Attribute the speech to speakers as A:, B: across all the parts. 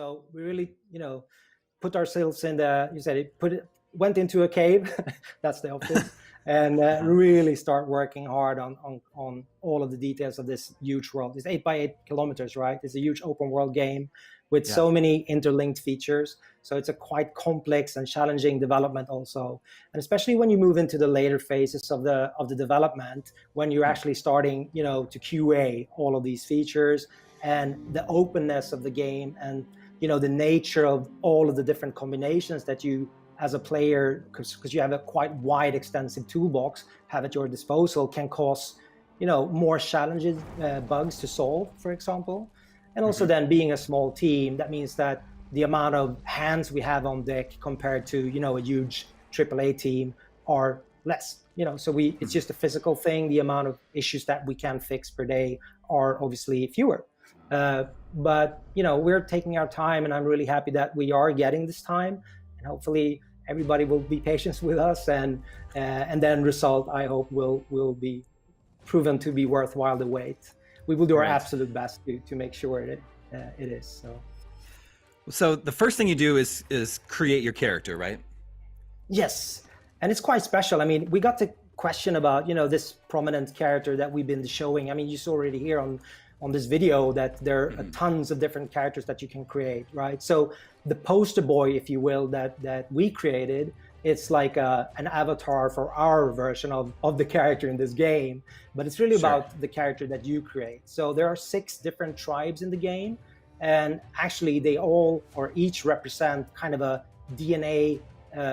A: So we really, put ourselves in went into a cave, that's the obvious, and really start working hard on all of the details of this huge world. It's 8 by 8 kilometers, right? It's a huge open world game with so many interlinked features. So it's a quite complex and challenging development also. And especially when you move into the later phases of the development, when you're actually starting, to QA all of these features, and the openness of the game, and the nature of all of the different combinations that you as a player, because you have a quite wide extensive toolbox have at your disposal, can cause more challenges, bugs to solve, for example. And also then being a small team, that means that the amount of hands we have on deck compared to a huge AAA team are less. So it's just a physical thing. The amount of issues that we can fix per day are obviously fewer. But we're taking our time, and I'm really happy that we are getting this time, and hopefully everybody will be patient with us, and then result, I hope, will be proven to be worthwhile the wait. We will do our absolute best to make sure it is.
B: So the first thing you do is create your character, right? Yes,
A: and it's quite special. I mean, we got the question about this prominent character that we've been showing. I mean, you saw already here on this video that there are tons of different characters that you can create, right? So the poster boy, if you will, that we created, it's like an avatar for our version of the character in this game, but it's really about the character that you create. So there are 6 different tribes in the game, and actually they all or each represent kind of a DNA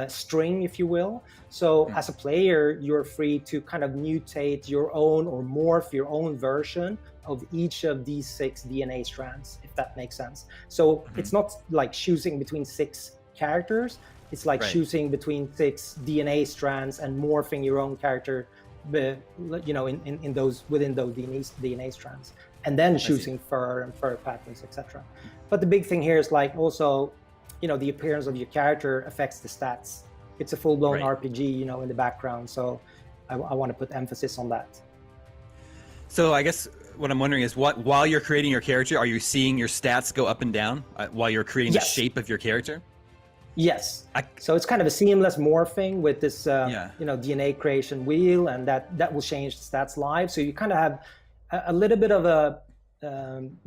A: string, if you will. So as a player, you're free to kind of mutate your own or morph your own version of each of these 6 DNA strands, if that makes sense. So it's not like choosing between 6 characters. It's like choosing between 6 DNA strands and morphing your own character, in those within those DNA strands, and then choosing fur and fur patterns, etc. But the big thing here is like also, the appearance of your character affects the stats. It's a full-blown RPG, in the background. So I want to put emphasis on that.
B: So I guess what I'm wondering is, while you're creating your character, are you seeing your stats go up and down while you're creating the shape of your character?
A: Yes. So it's kind of a seamless morphing with this, DNA creation wheel, and that will change the stats live. So you kind of have a little bit of a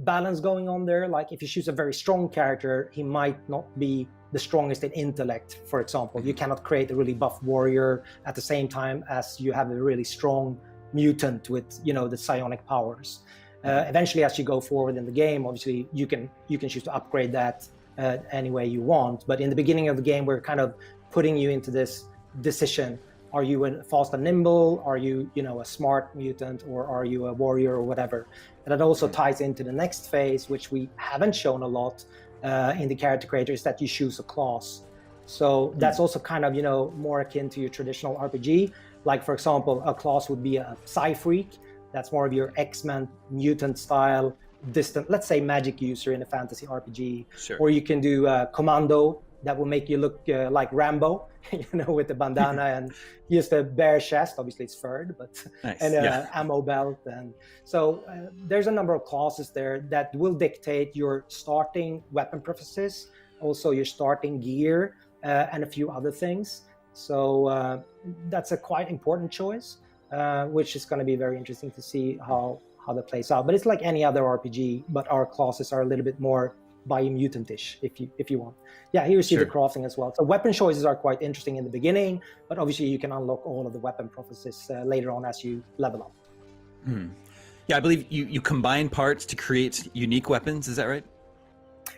A: balance going on there. Like if you choose a very strong character, he might not be the strongest in intellect, for example. You cannot create a really buff warrior at the same time as you have a really strong mutant with the psionic powers. Eventually, as you go forward in the game, obviously you can choose to upgrade that any way you want. But in the beginning of the game, we're kind of putting you into this decision. Are you a fast and nimble? Are you a smart mutant, or are you a warrior or whatever? And that also ties into the next phase, which we haven't shown a lot in the character creator, is that you choose a class. So that's also kind of more akin to your traditional RPG. Like, for example, a class would be a Psy-Freak. That's more of your X-Men mutant style, distant, let's say, magic user in a fantasy RPG. Or you can do Commando, that will make you look like Rambo, with the bandana and just a bare chest. Obviously it's furred, but and ammo belt. And so there's a number of classes there that will dictate your starting weapon preferences, also your starting gear, and a few other things. So that's a quite important choice, which is going to be very interesting to see how that plays out. But it's like any other RPG, but our classes are a little bit more Biomutant-ish, if you want. Here you see the crafting as well. So weapon choices are quite interesting in the beginning, but obviously you can unlock all of the weapon preferences later on as you level up.
B: Yeah, I believe you combine parts to create unique weapons. Is that right?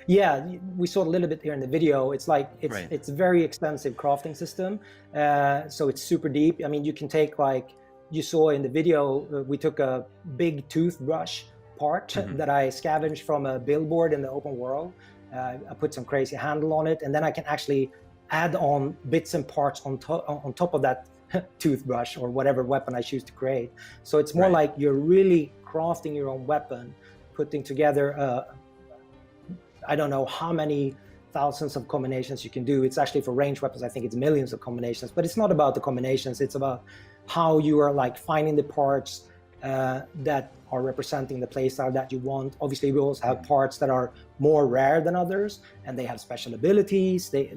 A: Yeah, we saw a little bit here in the video. It's like it's a very extensive crafting system. So it's super deep. I mean, you can take, like you saw in the video, we took a big toothbrush part that I scavenged from a billboard in the open world. I put some crazy handle on it, and then I can actually add on bits and parts on top of that toothbrush or whatever weapon I choose to create. So it's more like you're really crafting your own weapon, putting together I don't know how many thousands of combinations you can do. It's actually, for ranged weapons, I think it's millions of combinations, but it's not about the combinations. It's about how you are like finding the parts, that are representing the playstyle that you want. Obviously, we also have parts that are more rare than others, and they have special abilities. They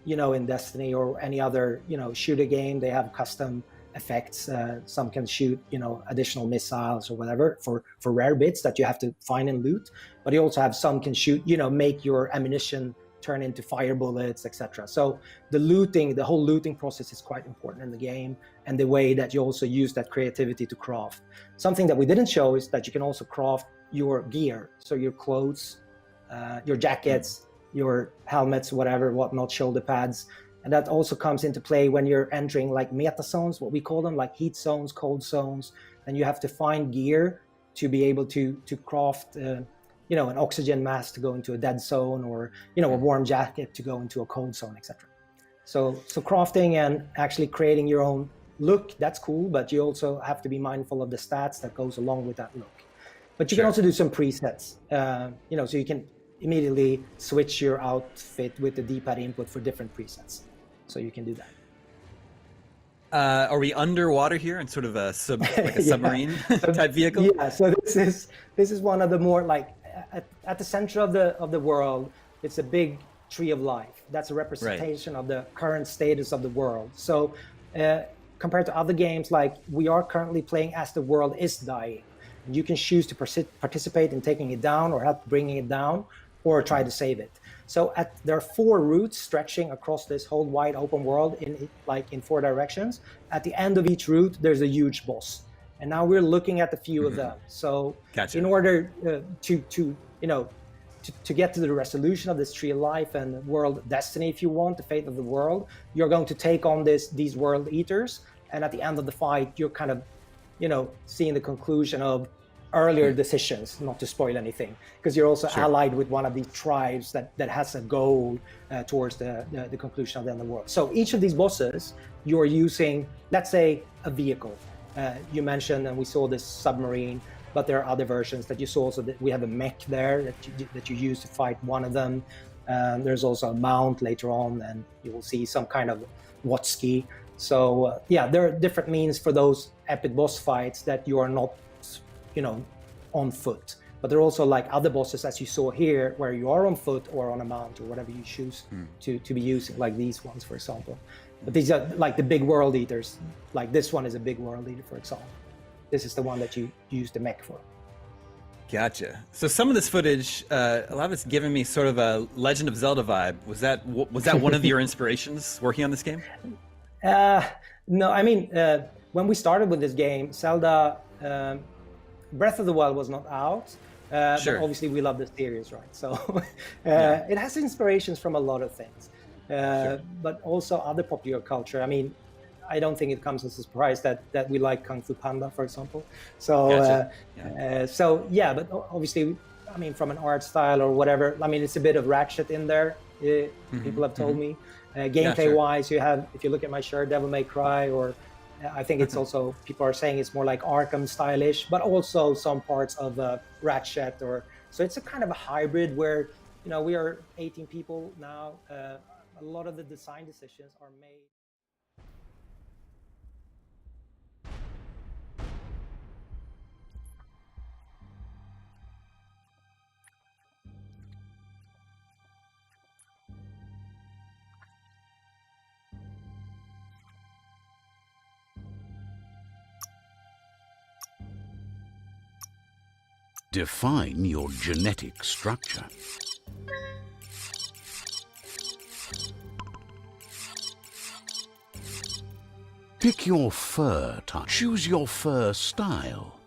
A: in Destiny or any other shooter game, they have custom effects. Some can shoot additional missiles or whatever for rare bits that you have to find and loot. But you also have some can shoot make your ammunition turn into fire bullets, etc. So the whole looting process is quite important in the game, and the way that you also use that creativity to craft. Something that we didn't show is that you can also craft your gear, so your clothes, your jackets, your helmets, whatnot, shoulder pads. And that also comes into play when you're entering like meta zones, what we call them, like heat zones, cold zones. And you have to find gear to be able to craft an oxygen mask to go into a dead zone, or a warm jacket to go into a cold zone, etc. So crafting and actually creating your own look, that's cool, but you also have to be mindful of the stats that goes along with that look. But you can also do some presets, so you can immediately switch your outfit with the D-pad input for different presets. So you can do that.
B: Are we underwater here in sort of a submarine type vehicle?
A: Yeah, so this is one of the more like at the center of the world. It's a big tree of life. That's a representation of the current status of the world. So compared to other games, like we are currently playing as the world is dying. You can choose to participate in taking it down or help bringing it down, or try to save it. So there are 4 routes stretching across this whole wide open world in 4 directions. At the end of each route, there's a huge boss. And now we're looking at a few of them. So in order to get to the resolution of this tree of life and world destiny, if you want, the fate of the world, you're going to take on these world eaters. And at the end of the fight, you're kind of, seeing the conclusion of earlier decisions, not to spoil anything, because you're also allied with one of these tribes that has a goal towards the conclusion of the end of the world. So each of these bosses, you're using, let's say, a vehicle. You mentioned, and we saw this submarine, but there are other versions that you saw. Also, that we have a mech there that you use to fight one of them. There's also a mount later on, and you will see some kind of Watski. So there are different means for those epic boss fights that you are not on foot, but there are also like other bosses, as you saw here, where you are on foot or on a mount or whatever you choose to be using, like these ones, for example. But these are like the big world eaters. Like this one is a big world eater, for example. This is the one that you use the mech for.
B: Gotcha. So some of this footage, a lot of it's giving me sort of a Legend of Zelda vibe. Was that one of your inspirations working on this game?
A: No, I mean, when we started with this game, Zelda Breath of the Wild was not out, but obviously we love the series, right? So it has inspirations from a lot of things, but also other popular culture. I mean, I don't think it comes as a surprise that we like Kung Fu Panda, for example. So but obviously, I mean, from an art style or whatever, I mean, it's a bit of Ratchet in there. People have told me. Gameplay-wise, you have, if you look at my shirt, Devil May Cry, or I think it's also, people are saying it's more like Arkham stylish, but also some parts of Ratchet, so it's a kind of a hybrid where, we are 18 people now. A lot of the design decisions are made.
C: Define your genetic structure. Pick your fur type. Choose your fur style.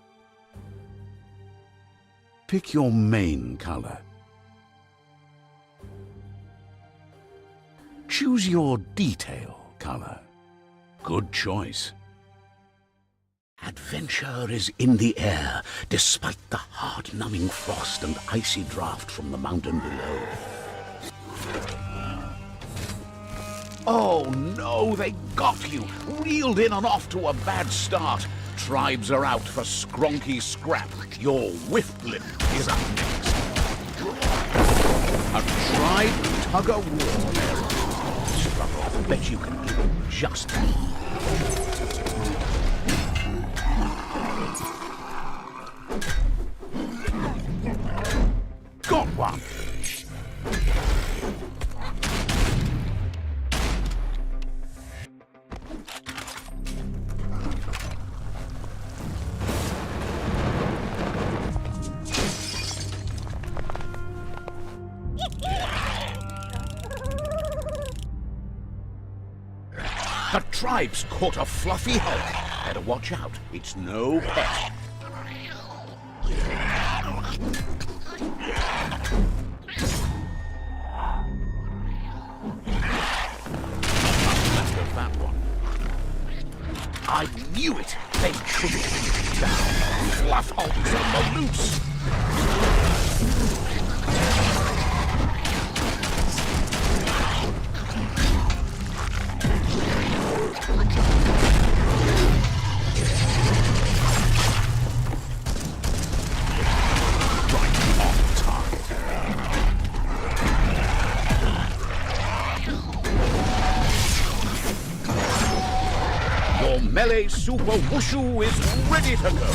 C: Pick your main color. Choose your detail color. Good choice. Adventure is in the air, despite the heart-numbing frost and icy draft from the mountain below. Oh no, they got you! Reeled in and off to a bad start. Tribes are out for skronky scrap. Your whifflin is up next. A tribe tug-of-war there. Struggle, I bet you can do just that. fun. The tribe's caught a fluffy head. Better watch out, it's no pet. Left of that one. I knew it! They couldn't be down. Fluff hogs on the loose! Melee Super Wushu is ready to go.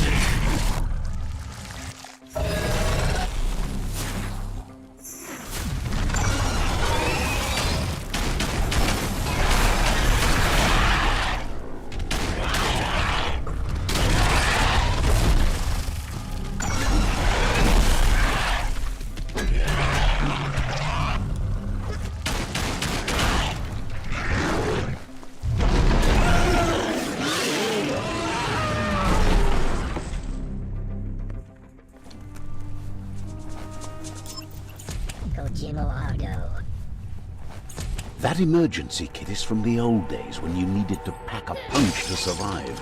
C: That emergency kit is from the old days when you needed to pack a punch to survive.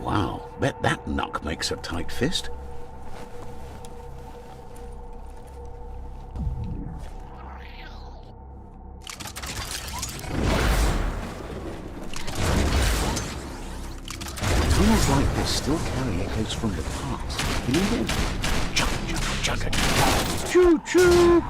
C: Wow, bet that knuck makes a tight fist. Tunnels like this still carry echoes from the past. Can you hear them? Chug, chug, chug, chug. Choo, choo!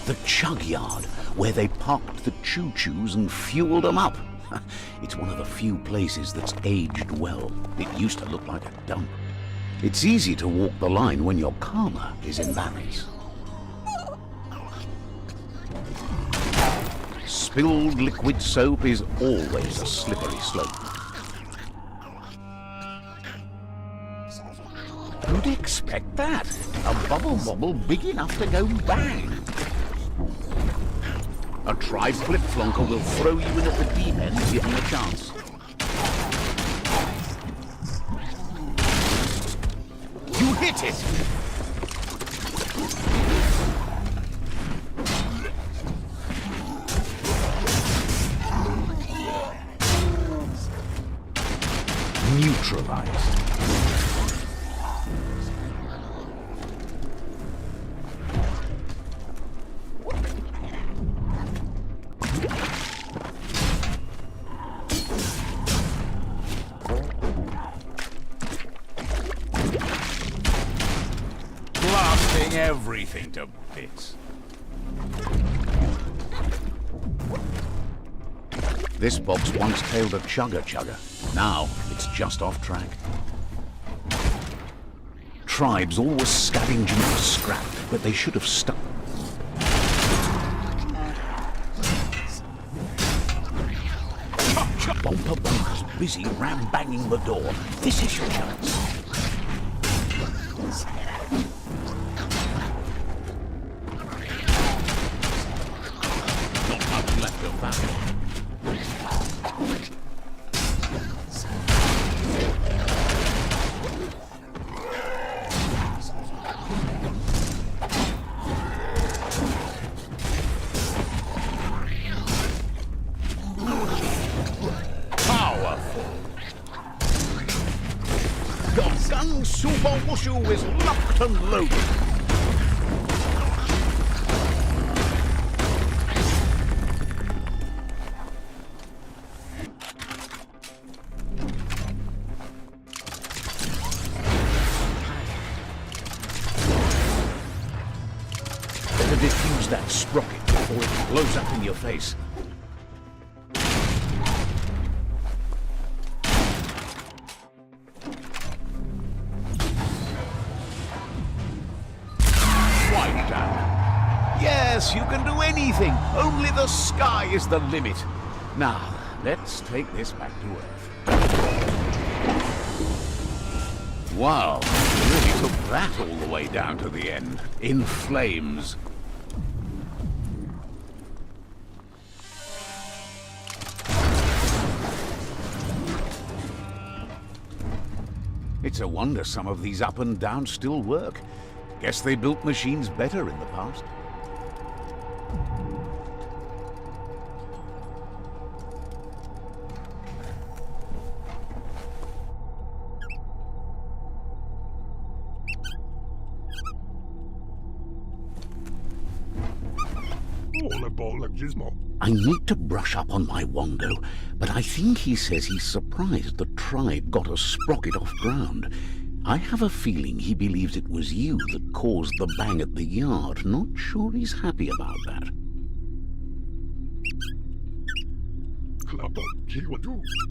C: The chug yard, where they parked the choo-choos and fueled them up. It's one of the few places that's aged well. It used to look like a dump. It's easy to walk the line when your karma is in balance. Spilled liquid soap is always a slippery slope. Who'd expect that? A bubble bobble big enough to go bang. A tribe flip-flonker will throw you in at the deep end given the chance. You hit it! Neutralized. Blasting everything to bits. This box once tailed a chugger. Now it's just off track. Tribes always scavenging for scrap, but they should have stuck. Bumper Bunker's busy ram-banging the door. This is your chance. Not much left of that. Vulkan Super Wushu is locked and loaded. that sprocket before it blows up in your face. Wiped out. Yes, you can do anything. Only the sky is the limit. Now, let's take this back to Earth. Wow, you really took that all the way down to the end. In flames. It's a wonder some of these up and downs still work. Guess they built machines better in the past. I need to brush up on my Wando, but I think he says he's surprised the tribe got a sprocket off ground. I have a feeling he believes it was you that caused the bang at the yard. Not sure he's happy about that.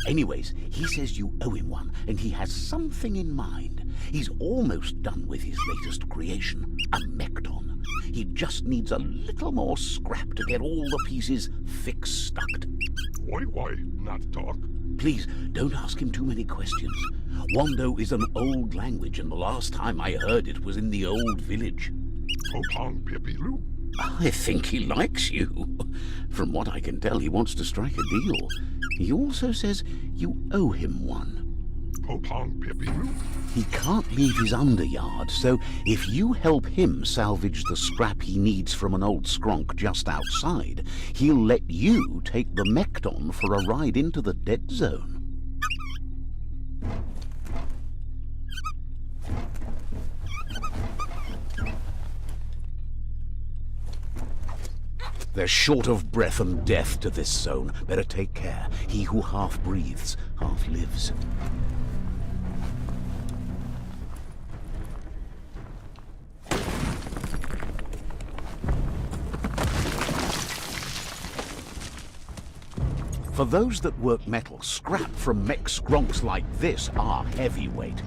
C: Anyways, he says you owe him one, and he has something in mind. He's almost done with his latest creation, a Mekton. He just needs a little more scrap to get all the pieces fix-stuck.
D: Why not talk?
C: Please, don't ask him too many questions. Wando is an old language, and the last time I heard it was in the old village. I think he likes you. From what I can tell, he wants to strike a deal. He also says you owe him one. He can't leave his underyard, so if you help him salvage the scrap he needs from an old skronk just outside, he'll let you take the Mekton for a ride into the dead zone. They're short of breath and death to this zone. Better take care. He who half breathes, half lives. For those that work metal, scrap from mech skronks like this are heavyweight.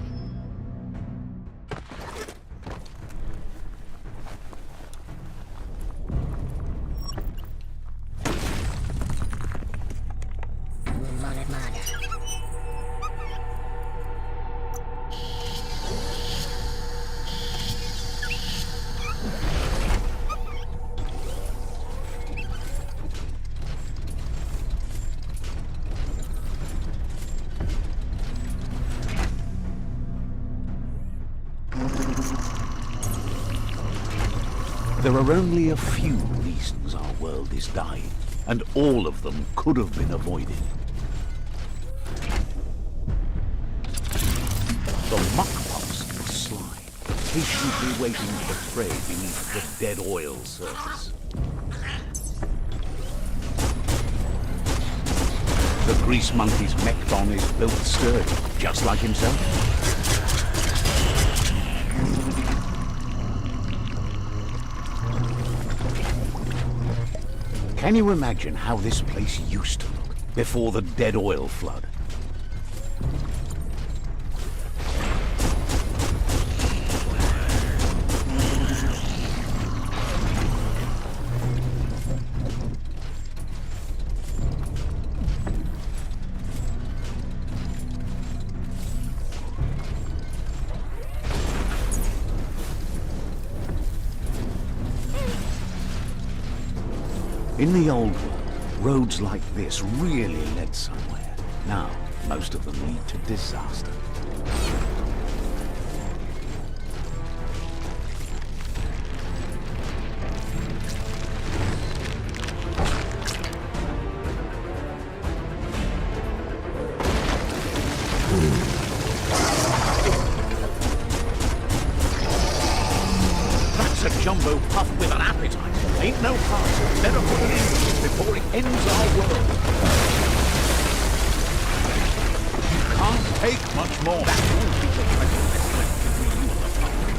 C: There are only a few reasons our world is dying, and all of them could have been avoided. The muck pups slide, patiently waiting for prey beneath the dead oil surface. The grease monkey's Mekton is built sturdy, just like himself. Can you imagine how this place used to look before the dead oil flood? In the old world, roads like this really led somewhere. Now, most of them lead to disaster. That's a jumbo puff with an appetite. Ain't no parts. Better put it in before it ends our world. You can't take much more. That won't be the treasure that's left between you and the public.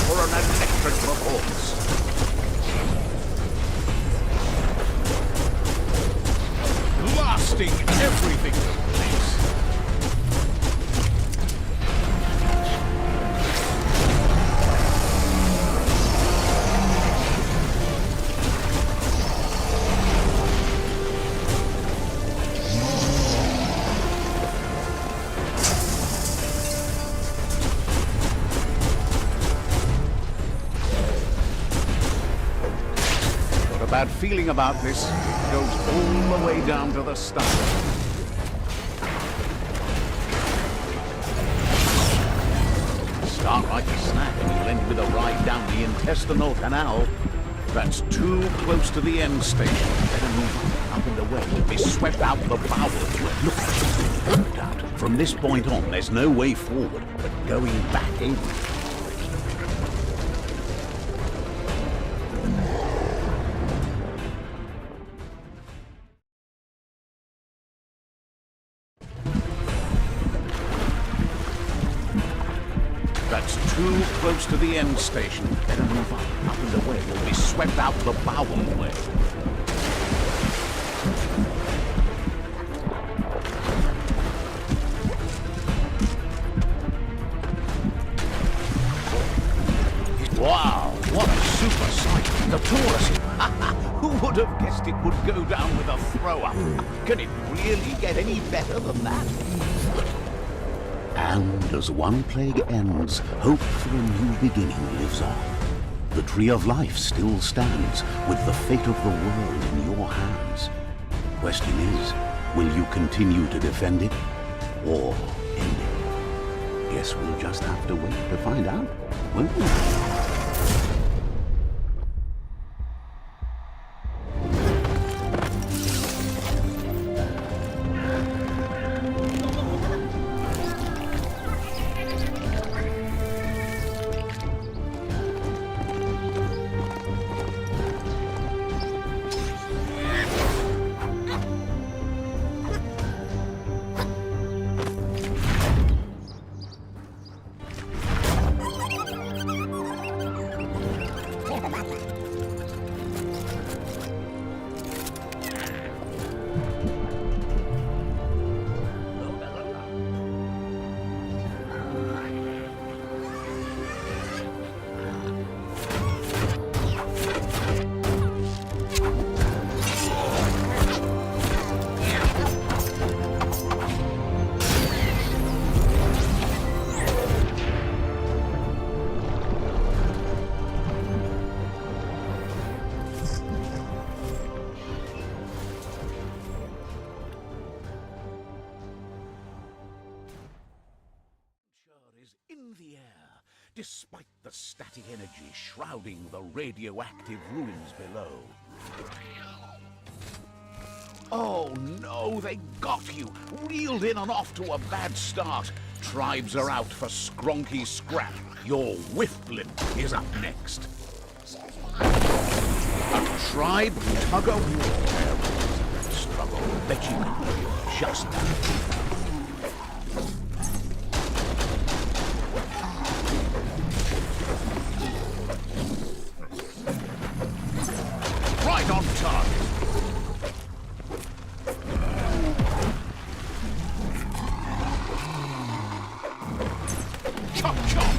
C: for an electric performance. Blasting everything to place. Got a bad feeling about this. It goes all the way down to the start. Start like a snack and you'll end with a ride down the intestinal canal. That's too close to the end station. Better move up and away. You'll be swept out the bowels. Look out. From this point on, there's no way forward but going back in. That's too close to the end station. Better move up and away. You'll be swept out the bowel way. Wow, what a super sight. The Taurus. Who would have guessed it would go down with a throw-up? Can it really get any better than that? And as one plague ends, hope for a new beginning lives on. The Tree of Life still stands, with the fate of the world in your hands. Question is, will you continue to defend it, or end it? Guess we'll just have to wait to find out, won't we? In the air, despite the static energy shrouding the radioactive ruins below. Oh no, they got you! Reeled in and off to a bad start. Tribes are out for skronky scrap. Your whifflin is up next. A tribe tug of war. Struggle, bet you can just that. Right on target. Chop, chop.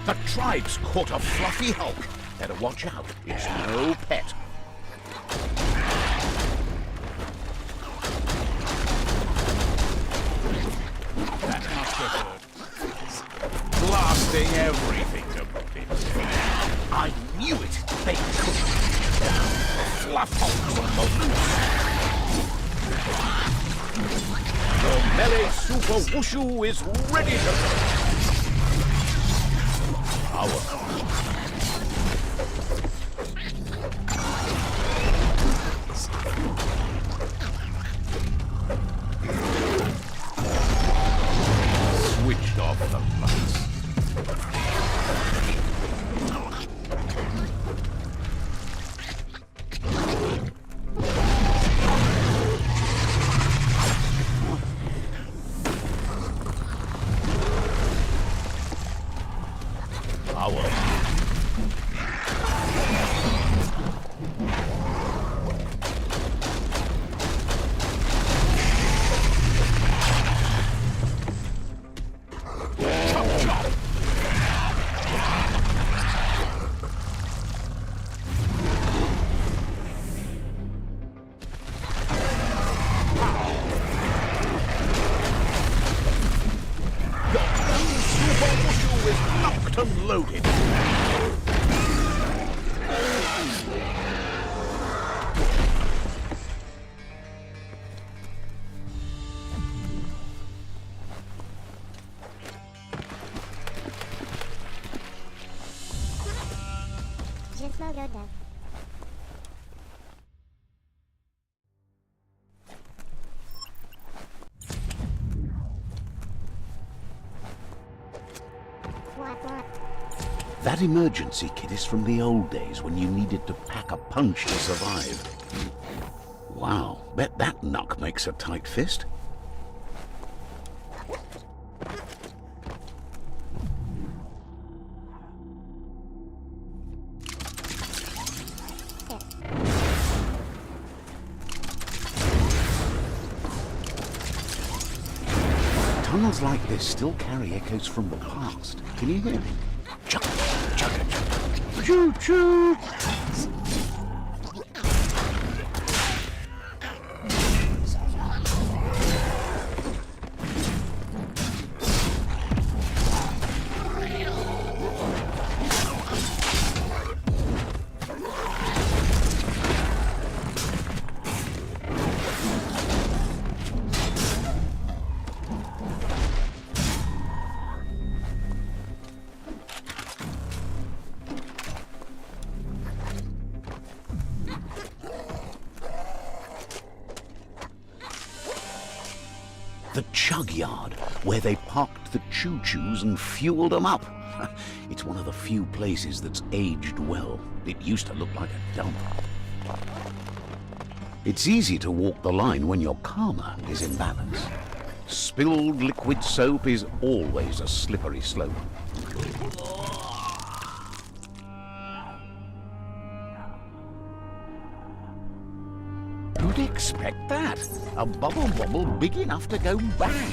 C: The tribe's caught a fluffy hulk. Better watch out. It's no pet. That must have hurt. Blasting everything to bits. I knew it. They couldn't. Fluff hulks on the loose. Your melee super wushu is ready to go. and loaded. That emergency kit is from the old days when you needed to pack a punch to survive. Wow, bet that knuck makes a tight fist. Tunnels like this still carry echoes from the past. Can you hear me? Chugga, chugga, chugga. Choo choo! The chug yard, where they parked the choo-choos and fueled them up. It's one of the few places that's aged well. It used to look like a dump. It's easy to walk the line when your karma is in balance. Spilled liquid soap is always a slippery slope. Who'd expect that? A bubble bobble big enough to go bang.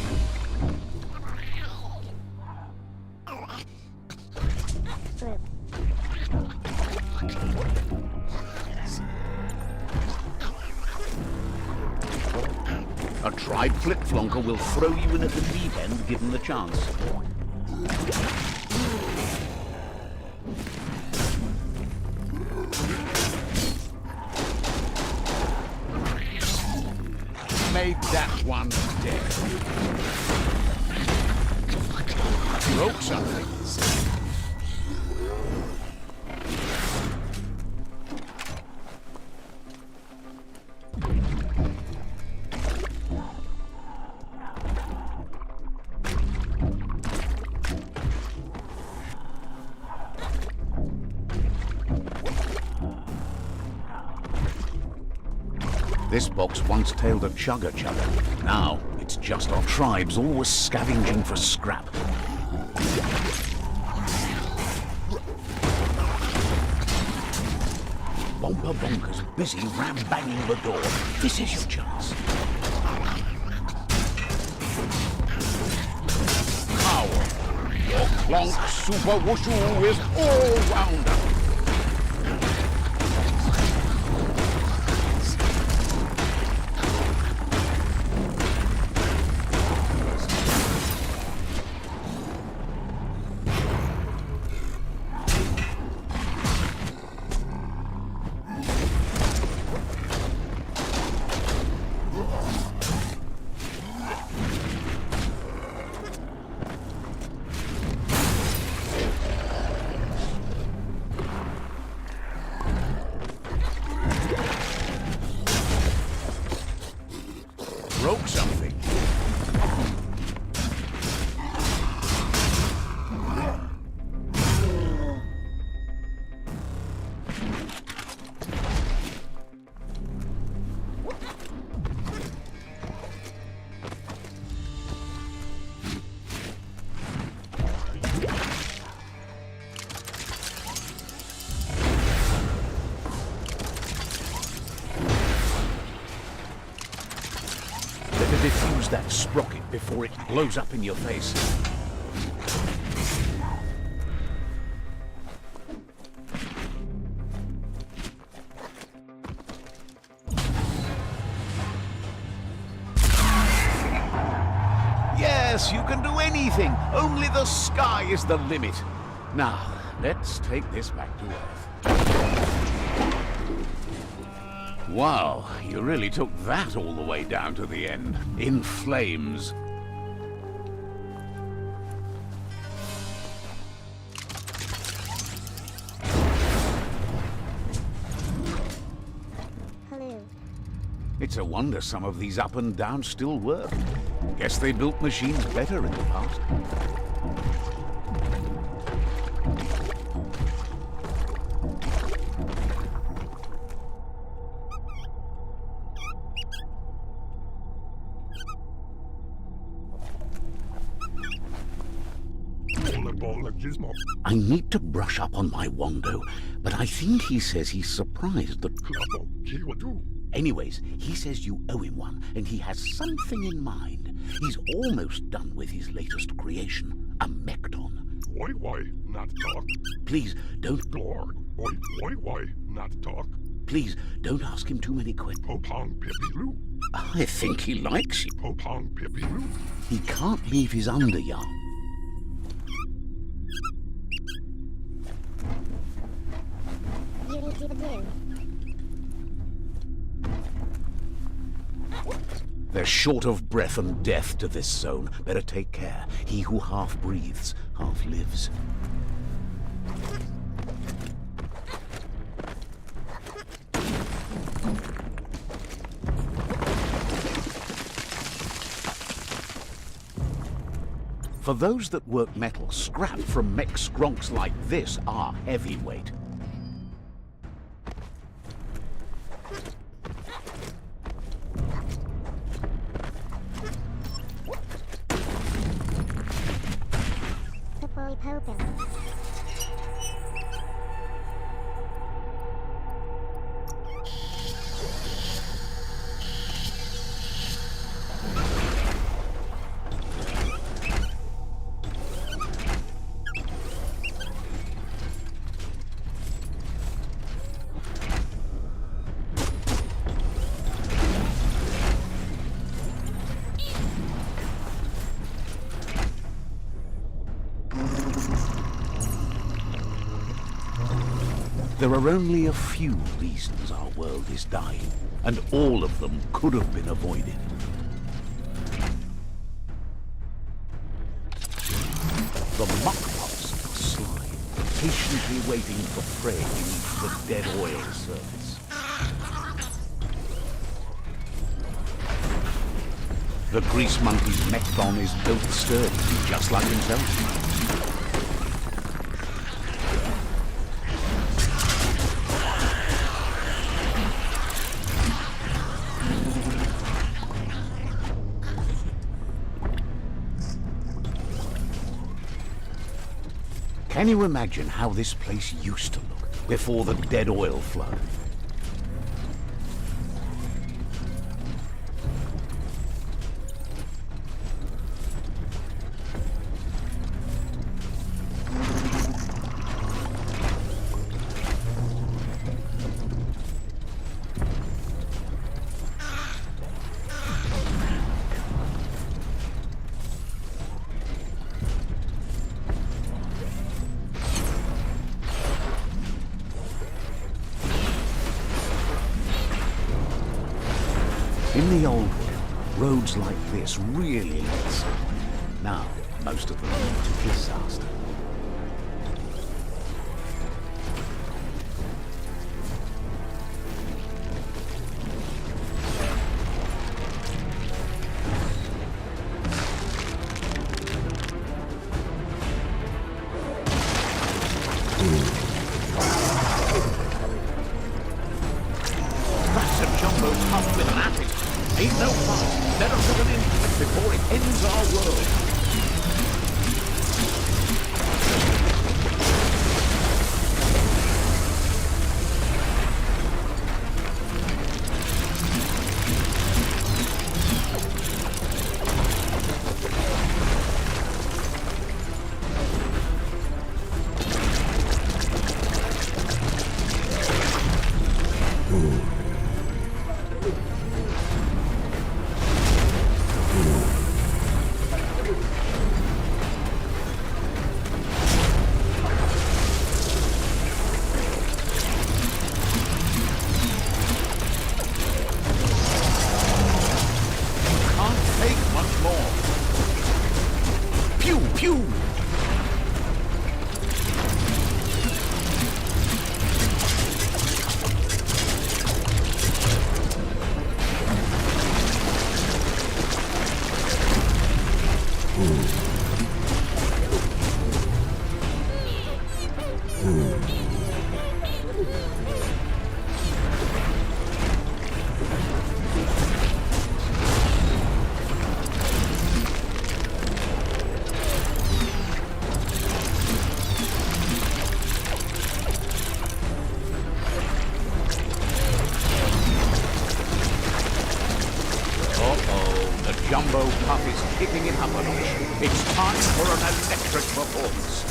C: A tried flip-flonker will throw you in at the deep end given the chance. Made that one dead. Broke something. This box once tailed a chugga. Now it's just our tribes always scavenging for scrap. Bomper Bonker's busy ram-banging the door. This is your chance. Power. Your clonk super wushu is all wound up. Broke something. Defuse that sprocket before it blows up in your face. Yes, you can do anything. Only the sky is the limit. Now, let's take this back to Earth. Wow, you really took that all the way down to the end. In flames.
E: Hello.
C: It's a wonder some of these up and downs still work. Guess they built machines better in the past. I need to brush up on my Wando, but I think he says he's surprised that... Anyways, he says you owe him one, and he has something in mind. He's almost done with his latest creation, a Mekton.
D: Why not talk?
C: Please, don't...
D: Why not talk?
C: Please, don't ask him too many questions.
D: Popong Pippi Loo.
C: I think he likes you.
D: Popong Pippi Loo.
C: He can't leave his underyarn.
E: You need to do.
C: They're short of breath and death to this zone. Better take care. He who half breathes, half lives. For those that work metal, scrap from mech skronks like this are heavyweight. There are only a few reasons our world is dying, and all of them could have been avoided. The muck-pups are sly, patiently waiting for prey beneath the dead oil surface. The grease monkey's Mekton is built sturdy, just like himself. Can you imagine how this place used to look before the dead oil flood? In the old world, roads like this really led somewhere. Now, most of them lead to disaster. That's a jumbo pup with an attic. Ain't no fun. Better put an end to it before it ends our world. huge. Jumbo Puff is kicking it up a notch. It's time for an electric performance.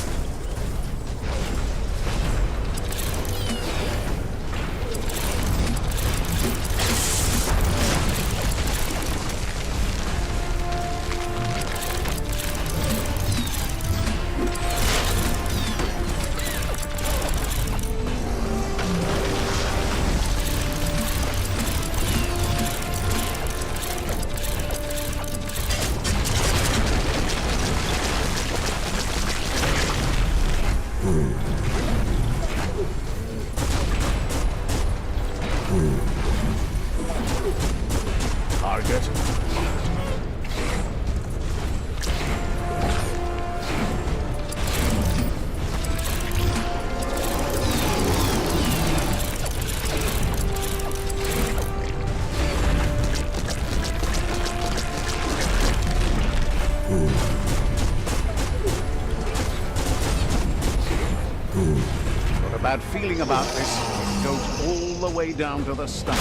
C: Target. Got a bad feeling about this. It goes all the way down to the stomach.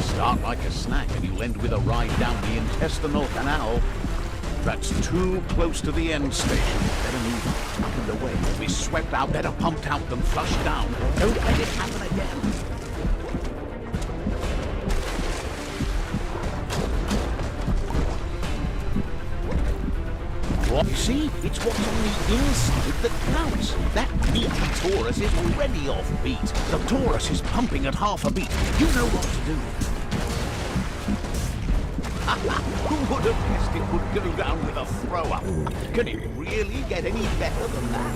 C: Start like a snack and you'll end with a ride down the intestinal canal. That's too close to the end station. Better move up in the way. Be swept out, better pumped out than flushed down. Don't let it happen again. You see, it's what's on the inside that counts. That meaty Taurus is already off beat. The Taurus is pumping at half a beat. You know what to do. Who would have guessed it would go down with a throw-up? Can it really get any better than that?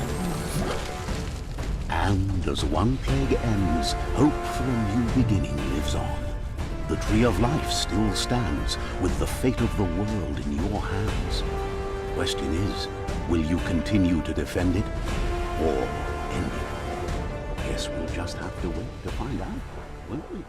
C: And as one plague ends, hope for a new beginning lives on. The Tree of Life still stands, with the fate of the world in your hands. Question is, will you continue to defend it, or end it? Guess we'll just have to wait to find out, won't we?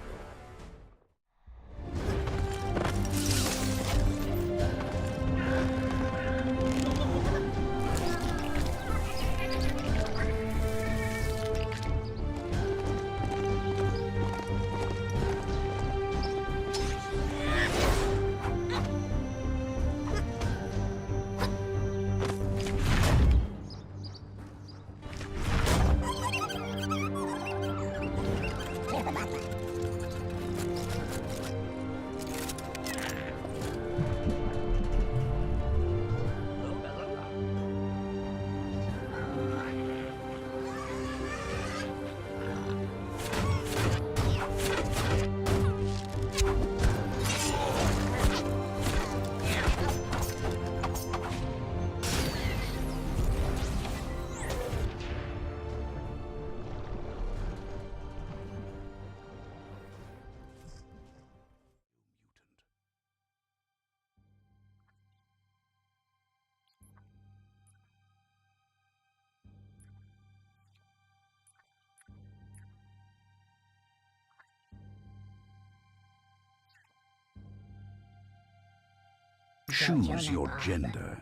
C: Choose your gender.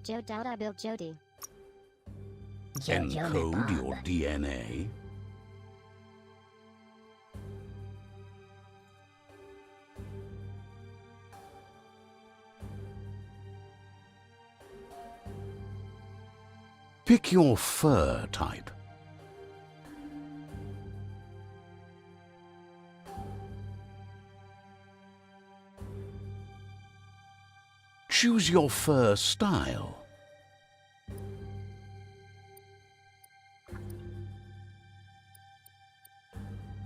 E: Jodada Bill Jody.
C: Encode your DNA. Pick your fur type. Choose your fur style.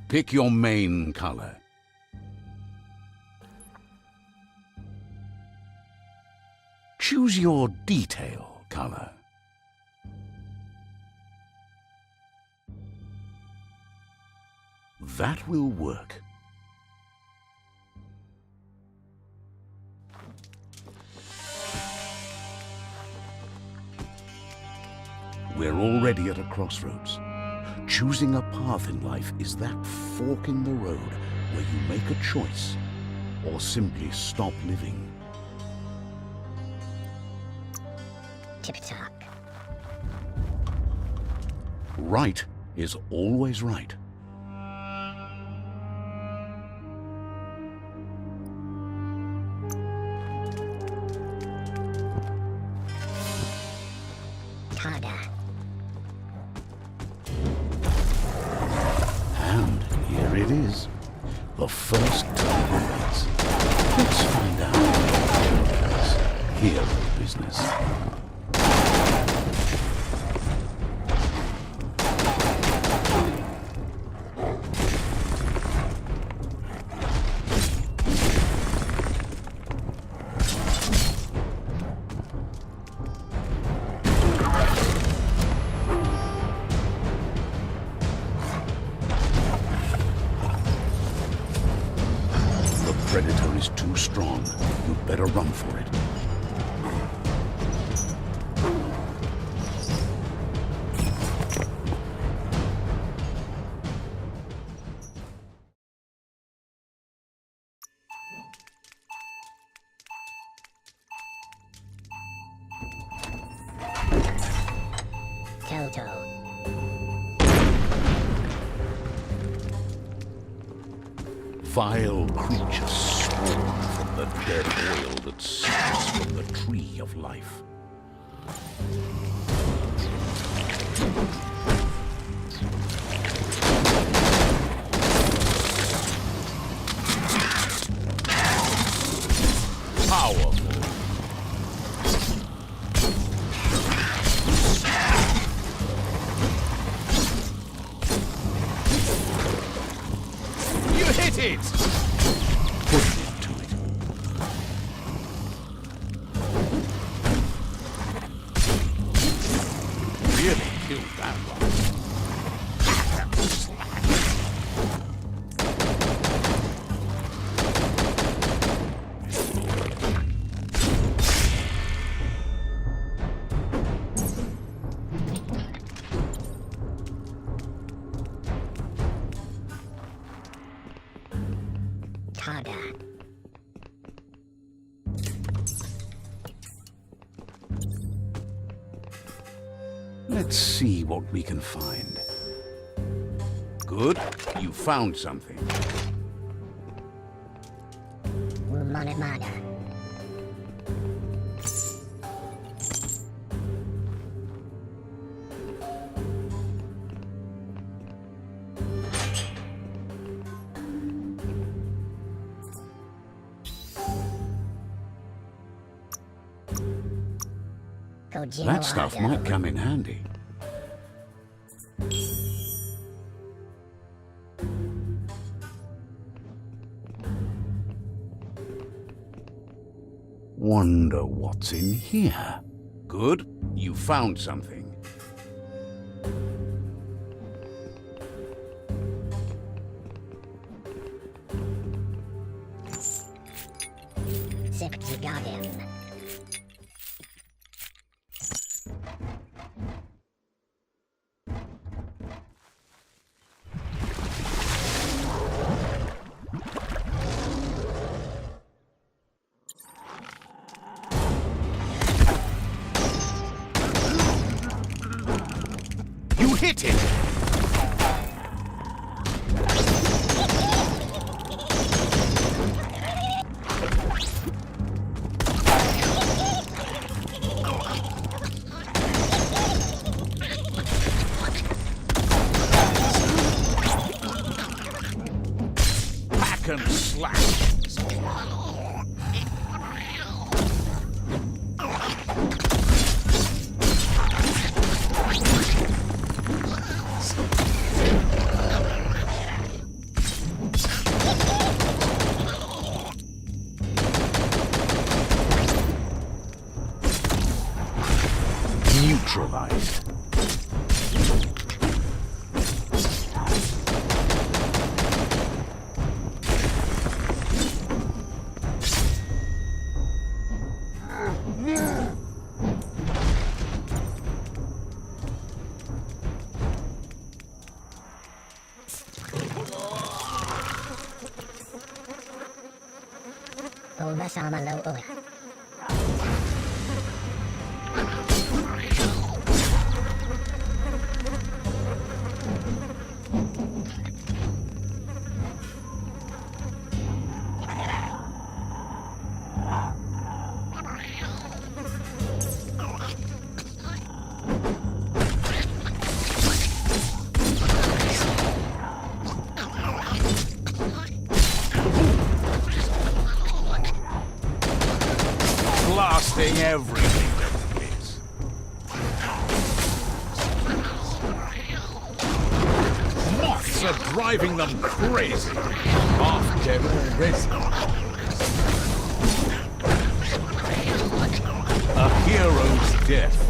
C: Pick your main color. Use your detail color. That will work. We're already at a crossroads. Choosing a path in life is that fork in the road where you make a choice or simply stop living.
E: Tick-tock.
C: Right is always right.
E: Harder.
C: And here it is, the first turbulence. Let's find out what is hero business. Predator is too strong. You'd better run for it.
E: Toto.
C: Vile creatures swarm from the dead oil that seeps from the tree of life. Powerful. You hit it! Put it to it. Really killed that one.
E: Harder.
C: Let's see what we can find. Good. You found something.
E: Mana.
C: That stuff might come in handy. Wonder what's in here. Good. You found something.
E: Safety got him.
C: You hit it! Hack and slash!
E: Masama lo oya.
C: Blasting everything that is. Moths are driving them crazy. Half dead already. A hero's death.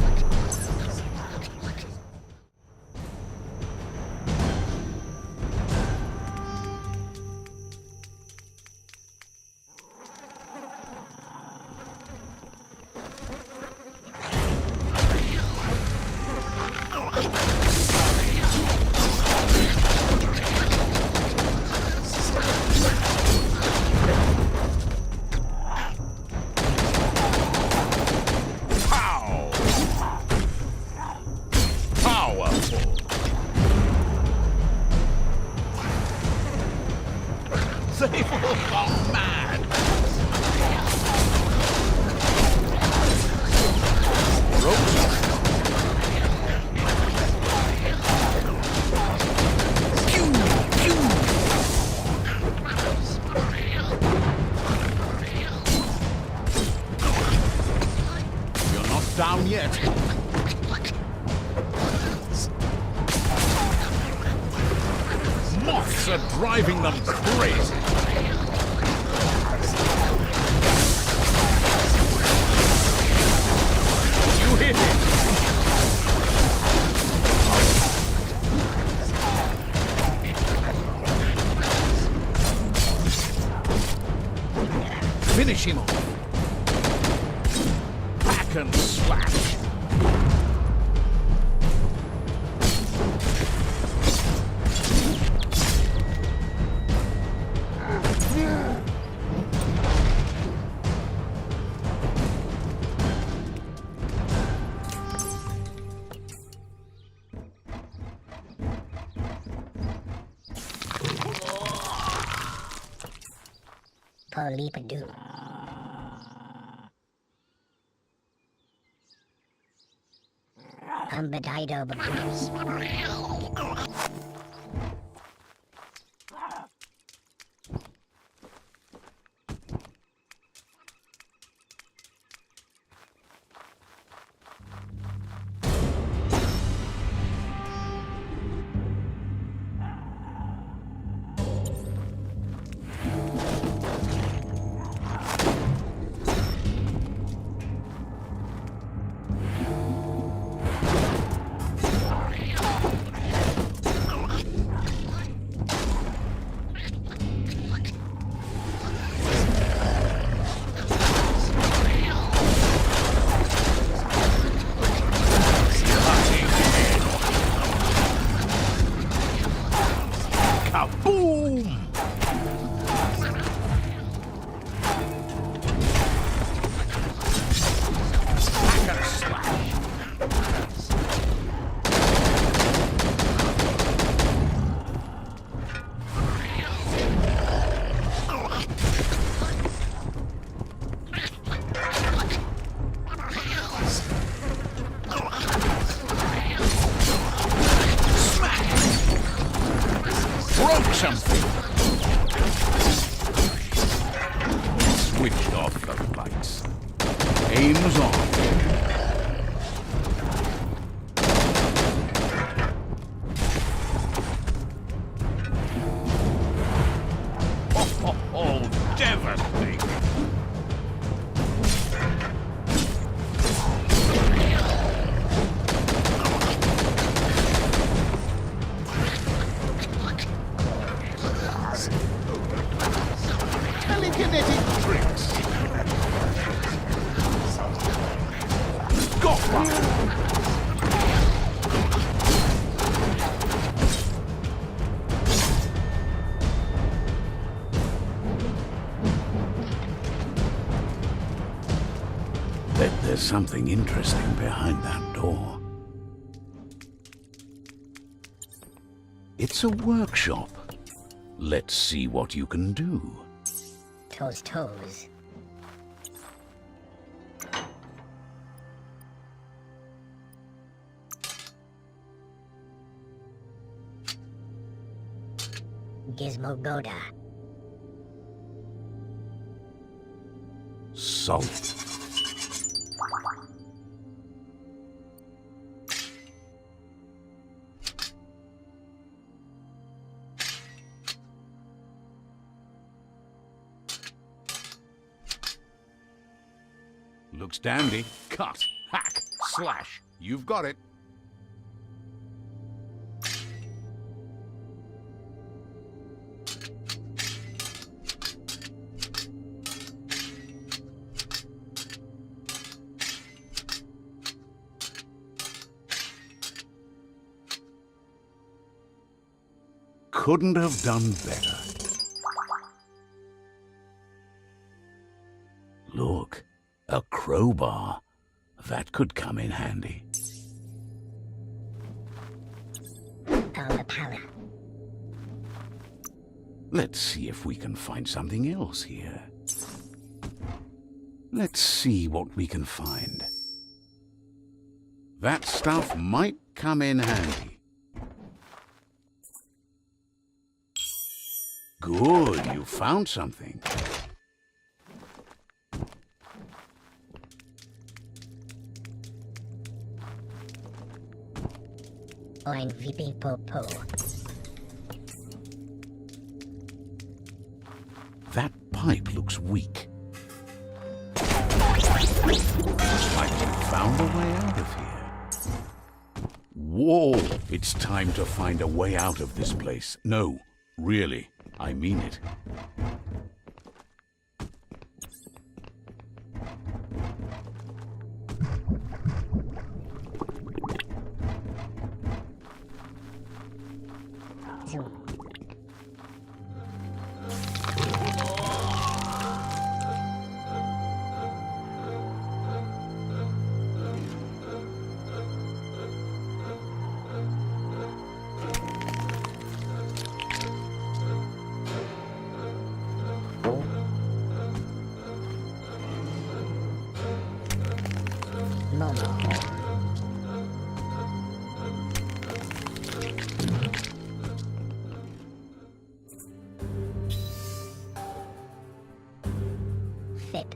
C: They've all gone mad! You're not down yet. Moths are driving them crazy. You hit it. Finish him off. Hack and slash.
E: Polipadoo. Umbadido baboos.
C: Something. Switched off the lights. Aims on. Oh, devastating. Telekinetic tricks. There's something interesting behind that door. It's a workshop. Let's see what you can do.
E: Toes. Gizmo Goda.
C: Salt. Looks dandy. Cut, hack, slash. You've got it. Couldn't have done better. Look, a crowbar. That could come in handy. Let's see if we can find something else here. Let's see what we can find. That stuff might come in handy. Good, you found something.
E: Ein VP Popo.
C: That pipe looks weak. Looks like we found a way out of here. Whoa! It's time to find a way out of this place. No, really, I mean it.
E: Zoom. Fit.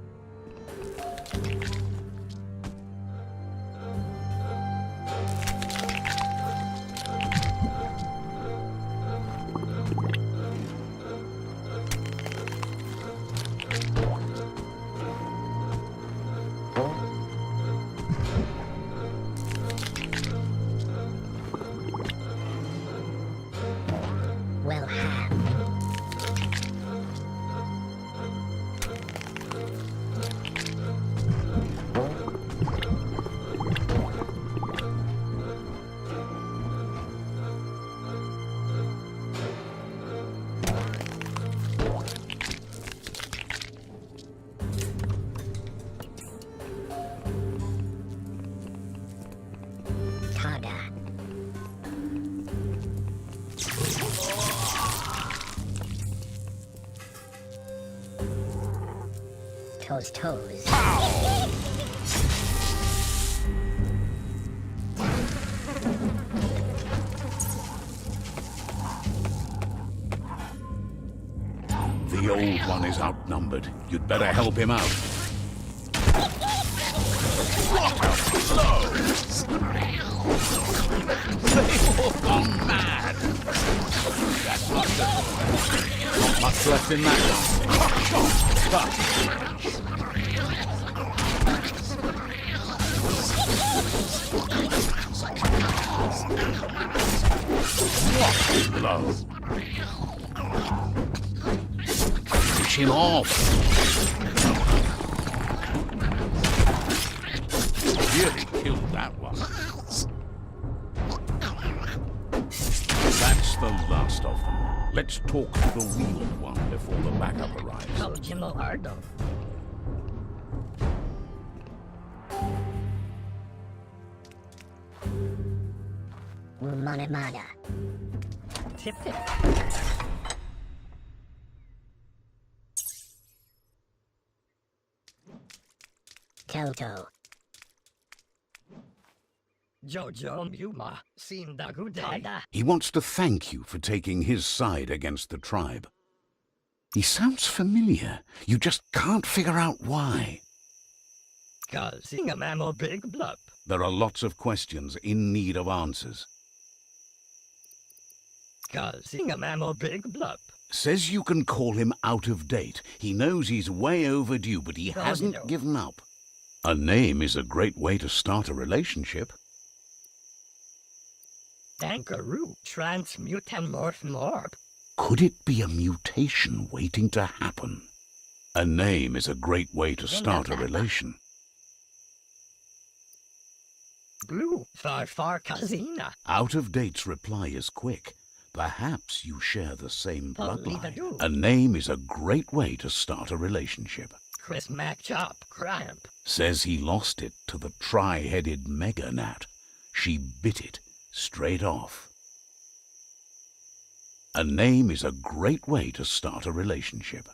E: Well have. Tada. Toes.
C: The old one is outnumbered. You'd better help him out. They've all gone mad. That's not much left in that Blow. Finish him off. Really killed that one. That's the last of them. Let's talk to the real one before the backup arrives.
E: Wumanamada.
F: Tip.
E: Toto.
F: Jojo Muma. Sindagudada.
C: He wants to thank you for taking his side against the tribe. He sounds familiar. You just can't figure out why.
F: Singamamo Big Blup.
C: There are lots of questions in need of answers.
F: Singamamo Big Blup.
C: Says you can call him out of date. He knows he's way overdue, but he hasn't given up. A name is a great way to start a relationship.
F: Dankaroo. Transmutamorph Morp.
C: Could it be a mutation waiting to happen? A name is a great way to start a relation.
F: Blue. Far Kazina.
C: Out of date's reply is quick. Perhaps you share the same bloodline.
F: A
C: A name is a great way to start a relationship.
F: Chris Chop. Cramp.
C: Says he lost it to the tri-headed mega gnat. She bit it straight off. A name is a great way to start a relationship.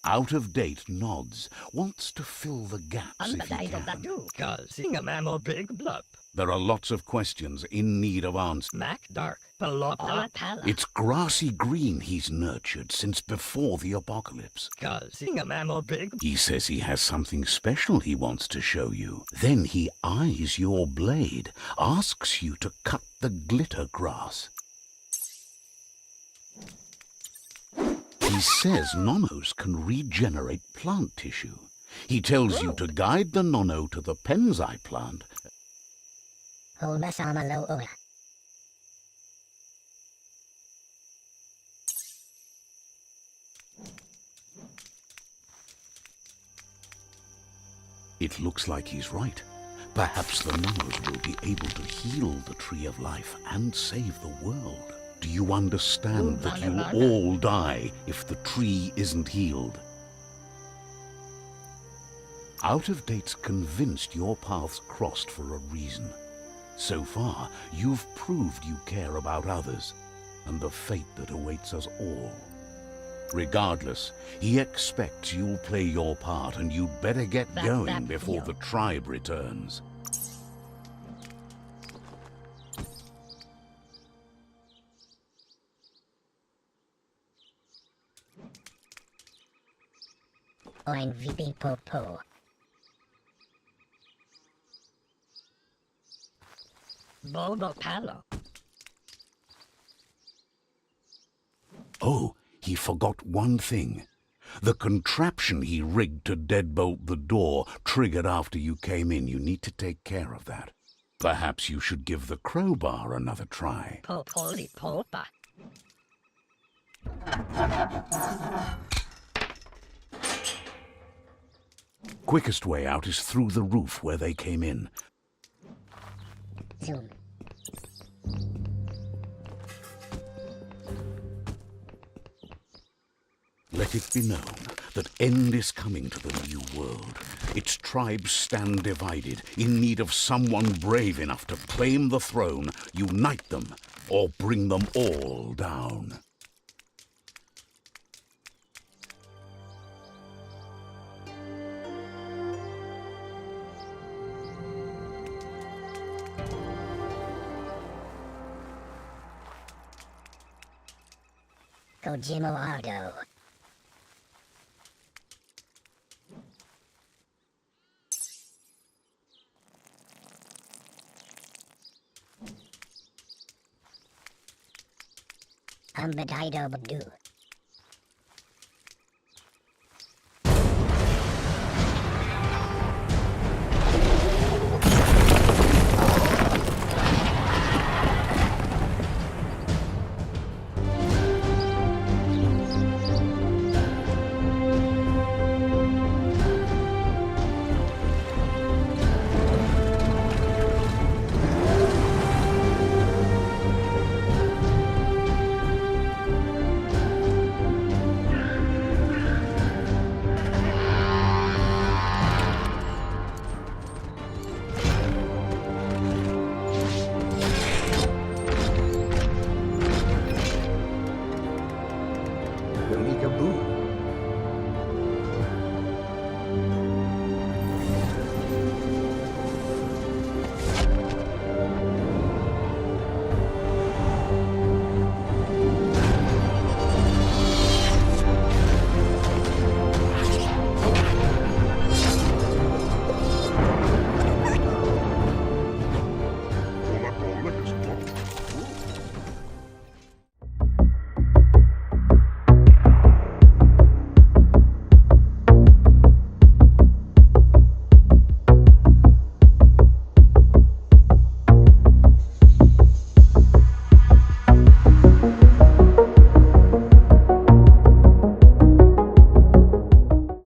C: Out of date nods, wants to fill the gaps if he can.
F: Singamamo Big Blup.
C: There are lots of questions in need of answers.
F: Mac Dark. Palopala.
C: It's grassy green he's nurtured since before the apocalypse.
F: Singamamo Big.
C: He says he has something special he wants to show you. Then he eyes your blade, asks you to cut the glitter grass. He says nonos can regenerate plant tissue. He tells you to guide the nono to the penzai plant.
E: Holmasama lo ola.
C: It looks like he's right. Perhaps the nonos will be able to heal the Tree of Life and save the world. Do you understand that you'll all die if the tree isn't healed? Out of date's convinced your paths crossed for a reason. So far, you've proved you care about others and the fate that awaits us all. Regardless, he expects you'll play your part and you'd better get going before the tribe returns.
E: Oin VP Popo.
F: Bobo Palo.
C: Oh, he forgot one thing. The contraption he rigged to deadbolt the door triggered after you came in. You need to take care of that. Perhaps you should give the crowbar another try.
F: Popoli Popa.
C: Quickest way out is through the roof where they came in.
E: Zoom.
C: Let it be known that end is coming to the new world. Its tribes stand divided, in need of someone brave enough to claim the throne, unite them, or bring them all down.
E: Kojimo Ardo. Ambedido Badu.
G: Peekaboo.